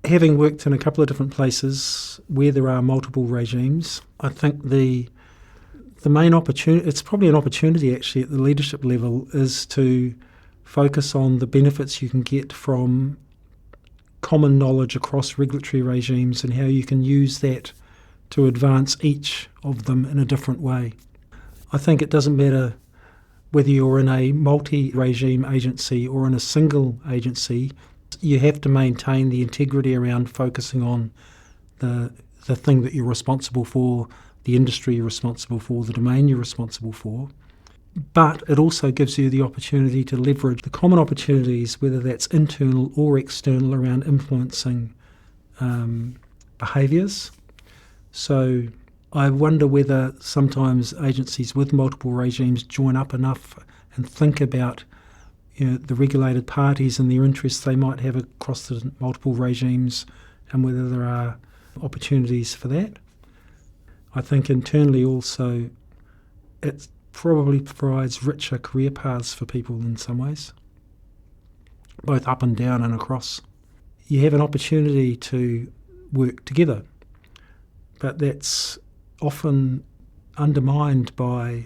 having worked in a couple of different places where there are multiple regimes, I think the main opportunity, it's probably an opportunity actually at the leadership level, is to focus on the benefits you can get from common knowledge across regulatory regimes and how you can use that to advance each of them in a different way. I think it doesn't matter whether you're in a multi-regime agency or in a single agency, you have to maintain the integrity around focusing on the thing that you're responsible for, the industry you're responsible for, the domain you're responsible for. But it also gives you the opportunity to leverage the common opportunities, whether that's internal or external, around influencing behaviours. So I wonder whether sometimes agencies with multiple regimes join up enough and think about the regulated parties and their interests they might have across the multiple regimes, and whether there are opportunities for that. I think internally also it probably provides richer career paths for people in some ways, both up and down and across. You have an opportunity to work together, but that's often undermined by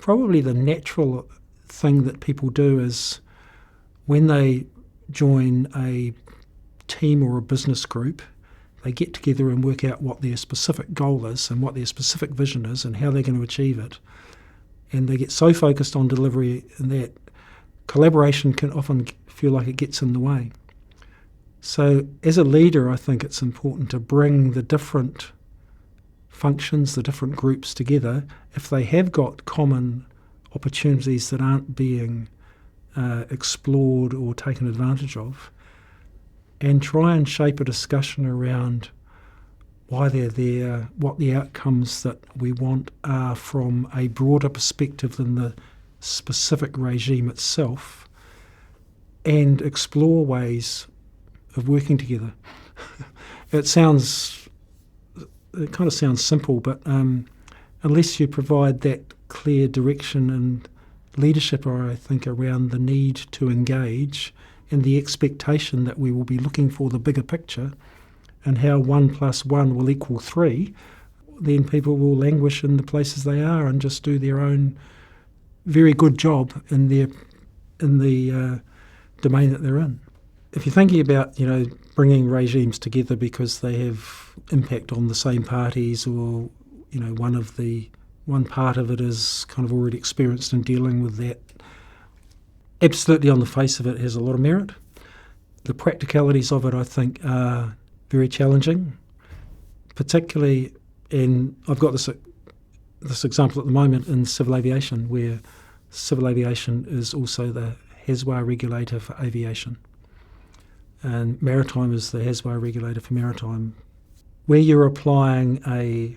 probably the natural thing that people do is when they join a team or a business group, they get together and work out what their specific goal is and what their specific vision is and how they're going to achieve it. And they get so focused on delivery and that collaboration can often feel like it gets in the way. So as a leader, I think it's important to bring the different functions, the different groups together, if they have got common opportunities that aren't being explored or taken advantage of, and try and shape a discussion around why they're there, what the outcomes that we want are from a broader perspective than the specific regime itself, and explore ways of working together. It kind of sounds simple, but unless you provide that clear direction and leadership, I think, around the need to engage and the expectation that we will be looking for the bigger picture and how 1 + 1 will equal 3, then people will languish in the places they are and just do their own very good job in the domain that they're in. If you're thinking about, bringing regimes together because they have impact on the same parties, or, one part of it is kind of already experienced in dealing with that, absolutely on the face of it has a lot of merit. The practicalities of it, I think, are very challenging, particularly I've got this example at the moment in civil aviation, where civil aviation is also the HASWA regulator for aviation, and maritime is the HASWA regulator for maritime, where you're applying a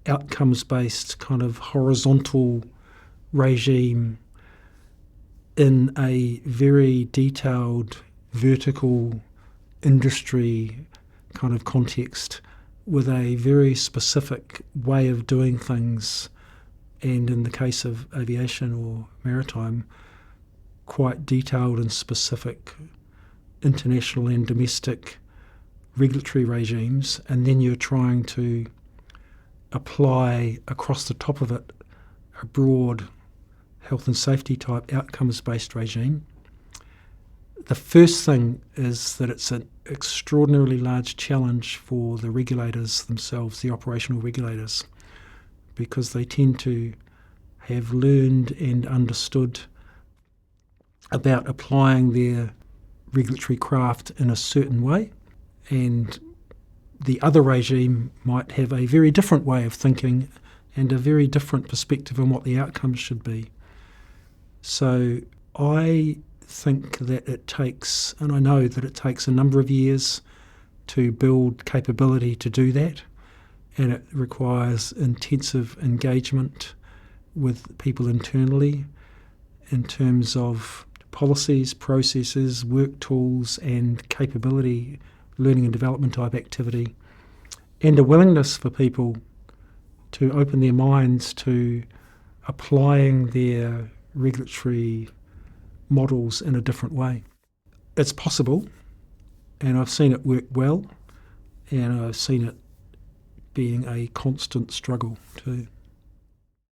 outcomes-based kind of horizontal regime in a very detailed vertical industry kind of context with a very specific way of doing things, and in the case of aviation or maritime, quite detailed and specific international and domestic regulatory regimes, and then you're trying to apply across the top of it a broad health and safety type outcomes-based regime. The first thing is that it's an extraordinarily large challenge for the regulators themselves, the operational regulators, because they tend to have learned and understood about applying their regulatory craft in a certain way, and the other regime might have a very different way of thinking and a very different perspective on what the outcomes should be. So I think that it takes, and I know that it takes a number of years to build capability to do that, and it requires intensive engagement with people internally in terms of policies, processes, work tools and capability, learning and development type activity, and a willingness for people to open their minds to applying their regulatory models in a different way. It's possible, and I've seen it work well, and I've seen it being a constant struggle too.